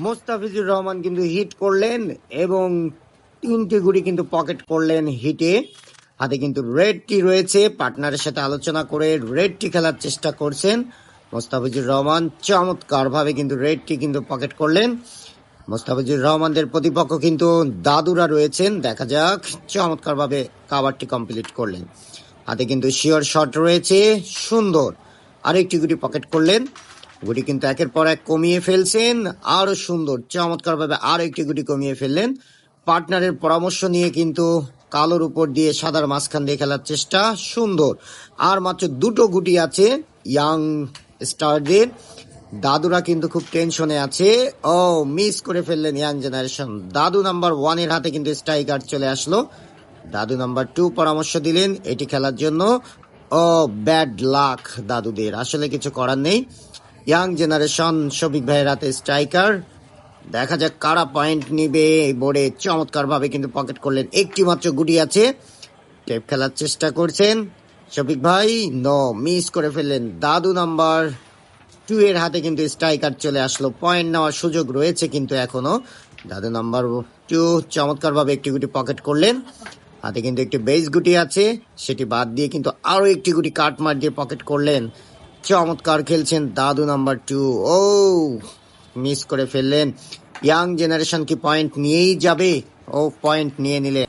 মোস্তাফিজুর রহমান কিন্তু হিট করলেন এবং 3টি গুটি কিন্তু পকেট করলেন হিটে। হাতে কিন্তু রেড টি রয়েছে, পার্টনারের সাথে আলোচনা করে রেড টি খেলার চেষ্টা করছেন মোস্তাফিজুর রহমান। চমৎকার ভাবে কিন্তু রেড টি কিন্তু পকেট করলেন। মোস্তাফিজুর রহমানদের প্রতিপক্ষ কিন্তু দাদুরা রয়েছেন, দেখা যাক। চমৎকার ভাবে কাভারটি কমপ্লিট করলেন। হাতে কিন্তু শিওর শট রয়েছে, সুন্দর। আরেকটি গুটি পকেট করলেন, গুটি কিন্তু একের পর এক কমিয়ে ফেলছেন, আরো সুন্দর চমৎকার ভাবে আরো একটি গুটি কমিয়ে ফেললেন। পার্টনারের পরামর্শ নিয়ে কিন্তু কালোর উপর দিয়ে সাদার মাঝখান দিয়ে খেলার চেষ্টা, সুন্দর। আর মাত্র দুটো গুটি আছে ইয়াং স্টারদের। দাদুরা কিন্তু খুব টেনশনে আছে। ও মিস করে ফেললেন ইয়াং জেনারেশন। দাদু নাম্বার 1 হাতে কিন্তু স্ট্রাইকার চলে আসলো। দাদু নাম্বার 2 পরামর্শ দিলেন এটি খেলার জন্য। ও ব্যাড লাক দাদুদের, আসলে কিছু করার নেই। ইয়াং জেনারেশন শফিক ভাইয়ের হাতে স্ট্রাইকার। দেখা যাক কারা পয়েন্ট নিবে এই বোর্ডে। চমৎকার ভাবে কিন্তু পকেট করলেন, একটি মাত্র গুটি আছে। টেপ খেলার চেষ্টা করছেন শফিক ভাই, নো, মিস করে ফেললেন। দাদু নাম্বার 2 হাতে কিন্তু স্ট্রাইকার চলে আসলো, পয়েন্ট নেওয়ার সুযোগ রয়েছে কিন্তু এখনো। দাদু নাম্বার 2 চমৎকার ভাবে একটি গুটি পকেট করলেন। হাতে কিন্তু একটি বেস গুটি আছে, সেটি বাদ দিয়ে কিন্তু আরো একটি গুটি কাট মার দিয়ে পকেট করলেন। চমৎকার খেলছেন দাদু নাম্বার 2। ও মিস করে ফেললেন। ইয়াং জেনারেশন কি পয়েন্ট নিয়েই যাবে? ও পয়েন্ট নিয়ে নিলেন।